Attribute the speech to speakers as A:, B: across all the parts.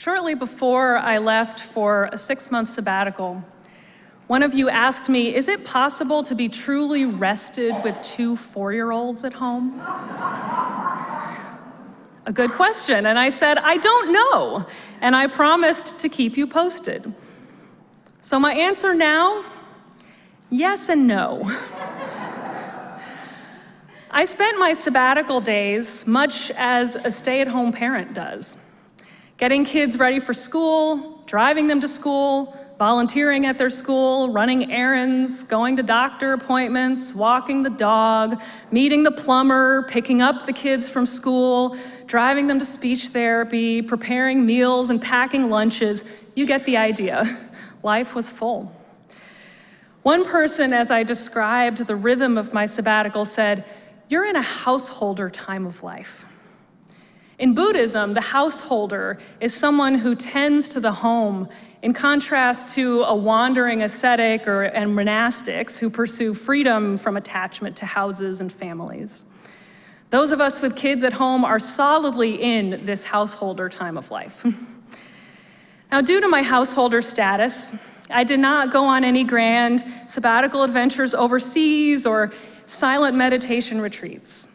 A: Shortly before I left for a 6-month sabbatical, one of you asked me, is it possible to be truly rested with 2 4-year-olds at home? A good question, and I said, I don't know, and I promised to keep you posted. So my answer now, yes and no. I spent my sabbatical days much as a stay-at-home parent does. Getting kids ready for school, driving them to school, volunteering at their school, running errands, going to doctor appointments, walking the dog, meeting the plumber, picking up the kids from school, driving them to speech therapy, preparing meals and packing lunches. You get the idea. Life was full. One person, as I described the rhythm of my sabbatical, said, "You're in a householder time of life." In Buddhism, the householder is someone who tends to the home, in contrast to a wandering ascetic and monastics who pursue freedom from attachment to houses and families. Those of us with kids at home are solidly in this householder time of life. Now, due to my householder status, I did not go on any grand sabbatical adventures overseas or silent meditation retreats.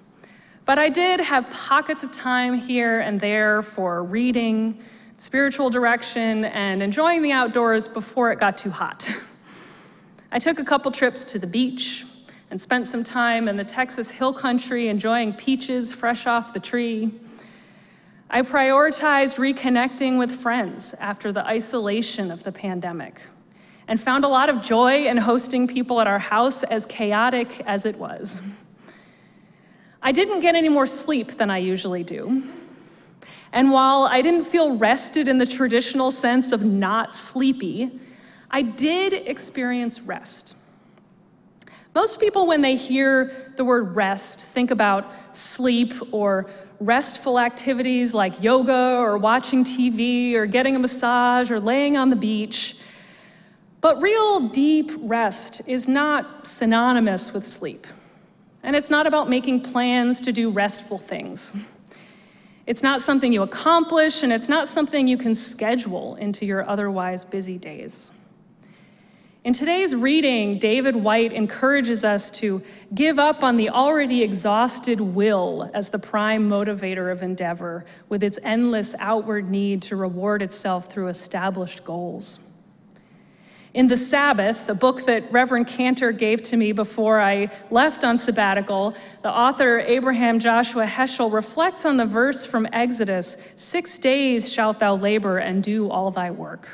A: But I did have pockets of time here and there for reading, spiritual direction, and enjoying the outdoors before it got too hot. I took a couple trips to the beach and spent some time in the Texas Hill Country enjoying peaches fresh off the tree. I prioritized reconnecting with friends after the isolation of the pandemic and found a lot of joy in hosting people at our house, as chaotic as it was. I didn't get any more sleep than I usually do. And while I didn't feel rested in the traditional sense of not sleepy, I did experience rest. Most people, when they hear the word rest, think about sleep or restful activities like yoga or watching TV or getting a massage or laying on the beach. But real deep rest is not synonymous with sleep. And it's not about making plans to do restful things. It's not something you accomplish, and it's not something you can schedule into your otherwise busy days. In today's reading, David White encourages us to give up on the already exhausted will as the prime motivator of endeavor, with its endless outward need to reward itself through established goals. In The Sabbath, a book that Reverend Cantor gave to me before I left on sabbatical, the author Abraham Joshua Heschel reflects on the verse from Exodus, 6 days shalt thou labor and do all thy work,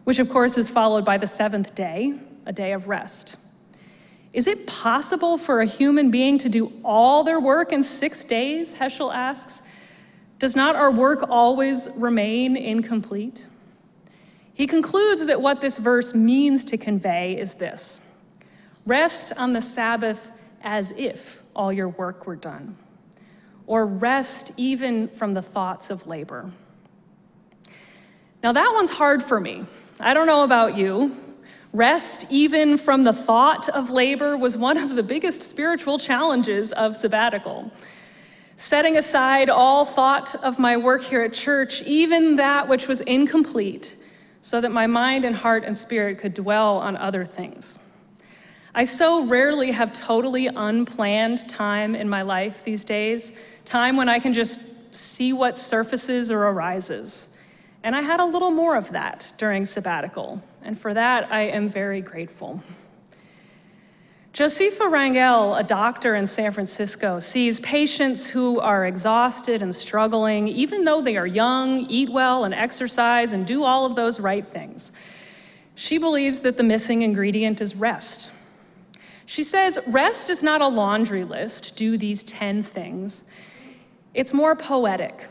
A: which of course is followed by the 7th day, a day of rest. Is it possible for a human being to do all their work in 6 days, Heschel asks? Does not our work always remain incomplete? He concludes that what this verse means to convey is this: rest on the Sabbath as if all your work were done, or rest even from the thoughts of labor. Now that one's hard for me. I don't know about you. Rest even from the thought of labor was one of the biggest spiritual challenges of sabbatical. Setting aside all thought of my work here at church, even that which was incomplete, so that my mind and heart and spirit could dwell on other things. I so rarely have totally unplanned time in my life these days, time when I can just see what surfaces or arises. And I had a little more of that during sabbatical, and for that I am very grateful. Josefa Rangel, a doctor in San Francisco, sees patients who are exhausted and struggling, even though they are young, eat well, and exercise, and do all of those right things. She believes that the missing ingredient is rest. She says rest is not a laundry list, do these 10 things. It's more poetic.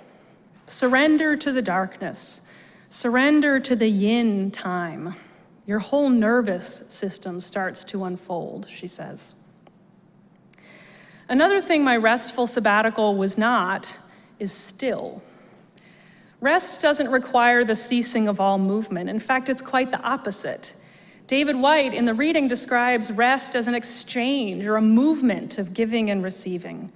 A: Surrender to the darkness. Surrender to the yin time. Your whole nervous system starts to unfold, she says. Another thing my restful sabbatical was not is still. Rest doesn't require the ceasing of all movement. In fact, it's quite the opposite. David White in the reading describes rest as an exchange or a movement of giving and receiving.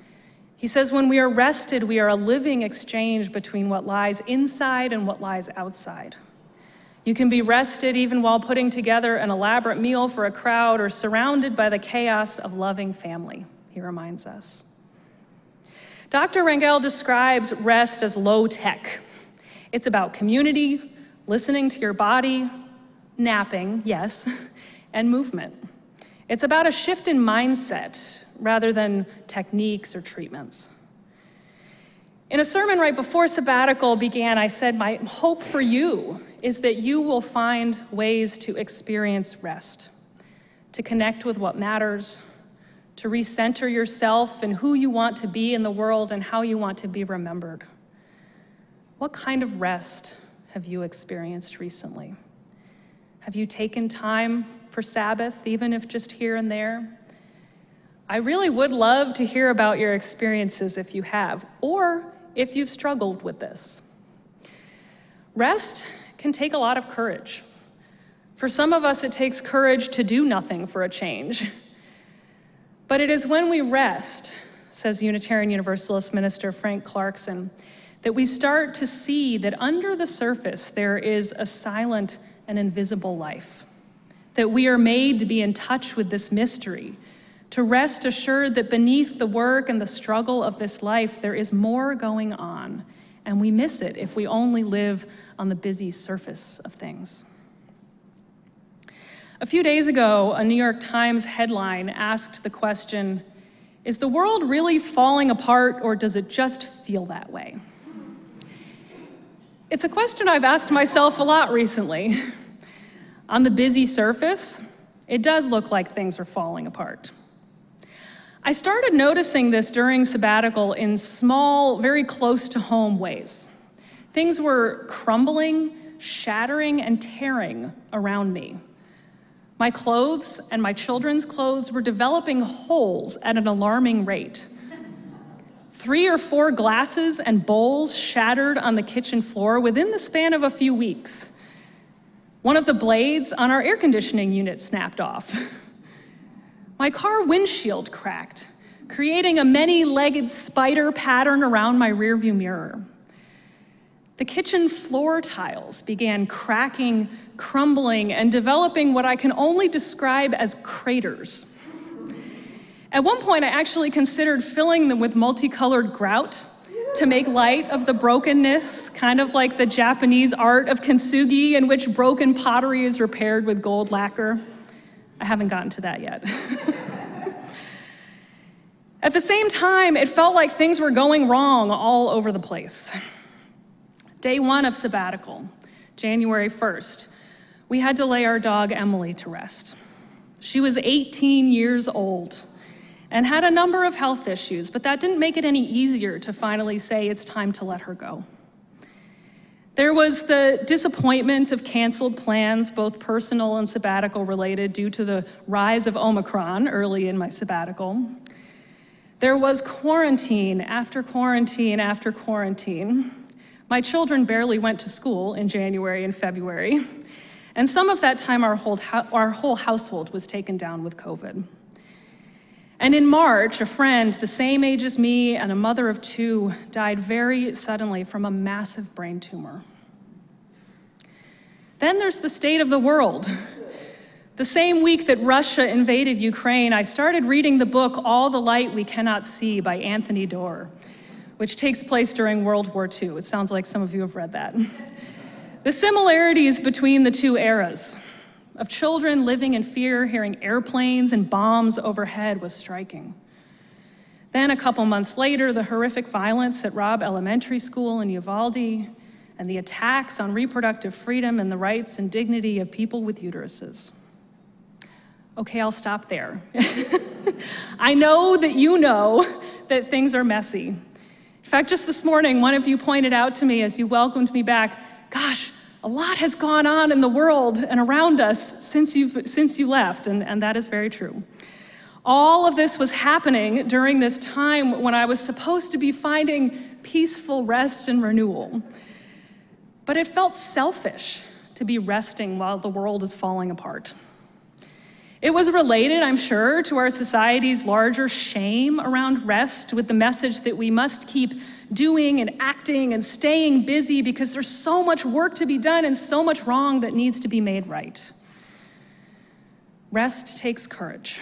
A: He says, when we are rested, we are a living exchange between what lies inside and what lies outside. You can be rested even while putting together an elaborate meal for a crowd or surrounded by the chaos of loving family, he reminds us. Dr. Rangel describes rest as low tech. It's about community, listening to your body, napping, yes, and movement. It's about a shift in mindset rather than techniques or treatments. In a sermon right before sabbatical began, I said, my hope for you is that you will find ways to experience rest, to connect with what matters, to recenter yourself and who you want to be in the world and how you want to be remembered. What kind of rest have you experienced recently? Have you taken time for Sabbath, even if just here and there? I really would love to hear about your experiences if you have, or if you've struggled with this. Rest can take a lot of courage. For some of us, it takes courage to do nothing for a change. But it is when we rest, says Unitarian Universalist minister Frank Clarkson, that we start to see that under the surface there is a silent and invisible life, that we are made to be in touch with this mystery, to rest assured that beneath the work and the struggle of this life, there is more going on, and we miss it if we only live on the busy surface of things. A few days ago, a New York Times headline asked the question, is the world really falling apart, or does it just feel that way? It's a question I've asked myself a lot recently. On the busy surface, it does look like things are falling apart. I started noticing this during sabbatical in small, very close to home ways. Things were crumbling, shattering, and tearing around me. My clothes and my children's clothes were developing holes at an alarming rate. 3 or 4 glasses and bowls shattered on the kitchen floor within the span of a few weeks. One of the blades on our air conditioning unit snapped off. My car windshield cracked, creating a many-legged spider pattern around my rearview mirror. The kitchen floor tiles began cracking, crumbling, and developing what I can only describe as craters. At one point, I actually considered filling them with multicolored grout to make light of the brokenness, kind of like the Japanese art of kintsugi, in which broken pottery is repaired with gold lacquer. I haven't gotten to that yet. At the same time, it felt like things were going wrong all over the place. Day 1 of sabbatical, January 1st, we had to lay our dog Emily to rest. She was 18 years old and had a number of health issues, but that didn't make it any easier to finally say it's time to let her go. There was the disappointment of canceled plans, both personal and sabbatical related, due to the rise of Omicron early in my sabbatical. There was quarantine after quarantine after quarantine. My children barely went to school in January and February, and some of that time our whole household was taken down with COVID. And in March, a friend the same age as me and a mother of 2 died very suddenly from a massive brain tumor. Then there's the state of the world. The same week that Russia invaded Ukraine, I started reading the book All the Light We Cannot See by Anthony Doerr, which takes place during World War II. It sounds like some of you have read that. The similarities between the 2 eras of children living in fear, hearing airplanes and bombs overhead was striking. Then a couple months later, the horrific violence at Robb Elementary School in Uvalde and the attacks on reproductive freedom and the rights and dignity of people with uteruses. Okay, I'll stop there. I know that you know that things are messy. In fact, just this morning, one of you pointed out to me as you welcomed me back, gosh, a lot has gone on in the world and around us since you left, and that is very true. All of this was happening during this time when I was supposed to be finding peaceful rest and renewal. But it felt selfish to be resting while the world is falling apart. It was related, I'm sure, to our society's larger shame around rest, with the message that we must keep doing and acting and staying busy because there's so much work to be done and so much wrong that needs to be made right. Rest takes courage.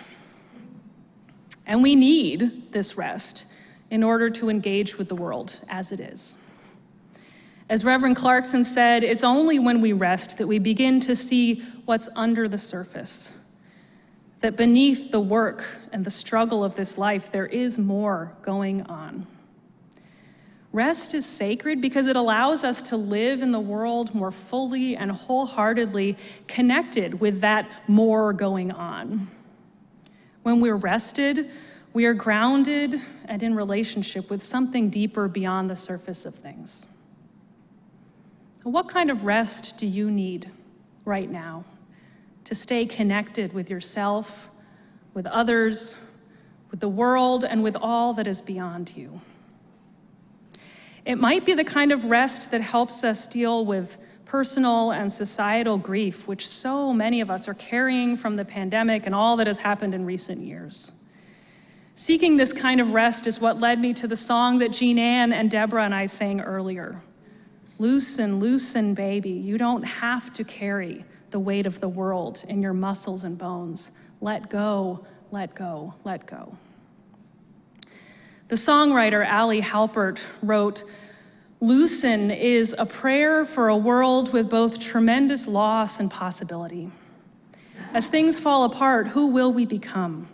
A: And we need this rest in order to engage with the world as it is. As Reverend Clarkson said, it's only when we rest that we begin to see what's under the surface. That beneath the work and the struggle of this life, there is more going on. Rest is sacred because it allows us to live in the world more fully and wholeheartedly connected with that more going on. When we're rested, we are grounded and in relationship with something deeper beyond the surface of things. What kind of rest do you need right now to stay connected with yourself, with others, with the world, and with all that is beyond you? It might be the kind of rest that helps us deal with personal and societal grief, which so many of us are carrying from the pandemic and all that has happened in recent years. Seeking this kind of rest is what led me to the song that Jean Ann and Deborah and I sang earlier. Loosen, loosen, baby. You don't have to carry the weight of the world in your muscles and bones. Let go, let go, let go. The songwriter Allie Halpert wrote, "Loosen is a prayer for a world with both tremendous loss and possibility. As things fall apart, who will we become?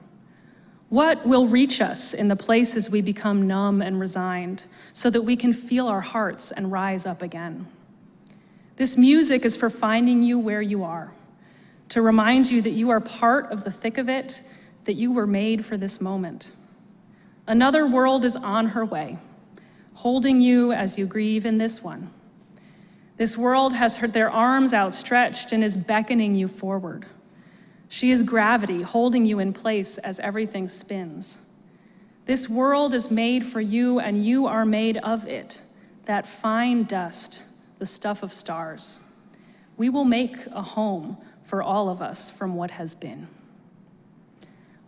A: What will reach us in the places we become numb and resigned so that we can feel our hearts and rise up again? This music is for finding you where you are, to remind you that you are part of the thick of it, that you were made for this moment. Another world is on her way, holding you as you grieve in this one. This world has their arms outstretched and is beckoning you forward. She is gravity holding you in place as everything spins. This world is made for you and you are made of it, that fine dust, the stuff of stars. We will make a home for all of us from what has been."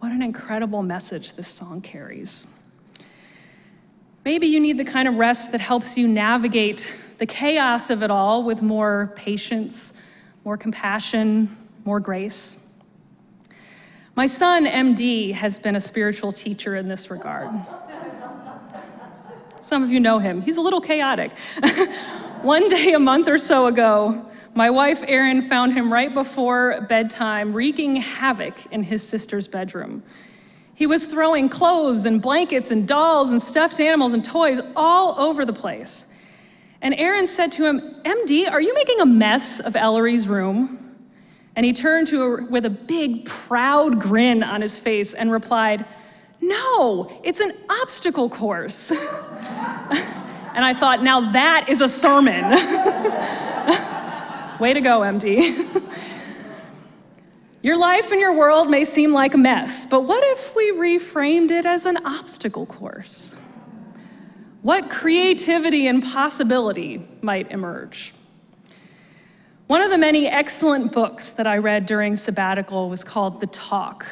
A: What an incredible message this song carries. Maybe you need the kind of rest that helps you navigate the chaos of it all with more patience, more compassion, more grace. My son, MD, has been a spiritual teacher in this regard. Some of you know him. He's a little chaotic. One day a month or so ago, my wife, Erin, found him right before bedtime wreaking havoc in his sister's bedroom. He was throwing clothes and blankets and dolls and stuffed animals and toys all over the place. And Erin said to him, "MD, are you making a mess of Ellery's room?" And he turned to her with a big, proud grin on his face and replied, "No, it's an obstacle course." And I thought, now that is a sermon. Way to go, MD. Your life and your world may seem like a mess, but what if we reframed it as an obstacle course? What creativity and possibility might emerge? One of the many excellent books that I read during sabbatical was called The Talk,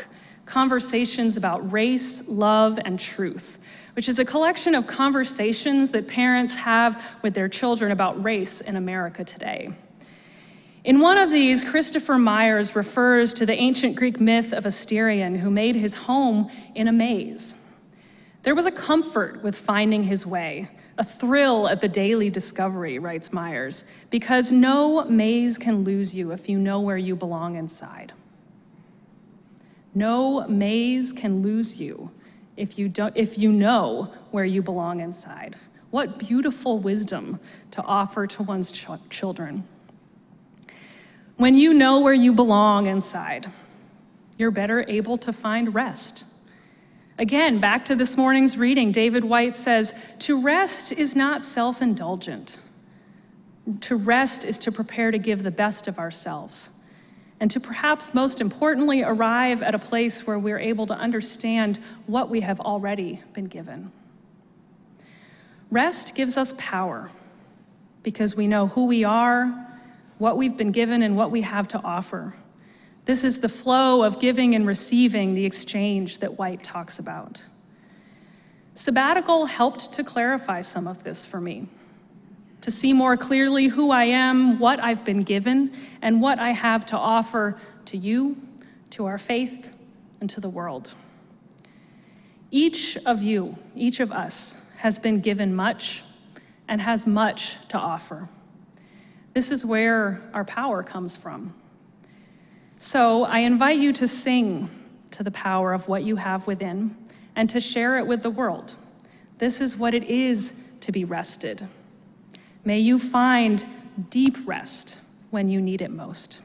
A: Conversations About Race, Love, and Truth, which is a collection of conversations that parents have with their children about race in America today. In one of these, Christopher Myers refers to the ancient Greek myth of Asterion, who made his home in a maze. There was a comfort with finding his way, a thrill at the daily discovery, writes Myers, because no maze can lose you if you know where you belong inside. No maze can lose you if you know where you belong inside. What beautiful wisdom to offer to one's children. When you know where you belong inside, you're better able to find rest. Again, back to this morning's reading, David White says, "To rest is not self-indulgent. To rest is to prepare to give the best of ourselves, and to perhaps most importantly, arrive at a place where we're able to understand what we have already been given." Rest gives us power because we know who we are, what we've been given, and what we have to offer. This is the flow of giving and receiving, the exchange that White talks about. Sabbatical helped to clarify some of this for me, to see more clearly who I am, what I've been given, and what I have to offer to you, to our faith, and to the world. Each of you, each of us, has been given much and has much to offer. This is where our power comes from. So I invite you to sing to the power of what you have within and to share it with the world. This is what it is to be rested. May you find deep rest when you need it most.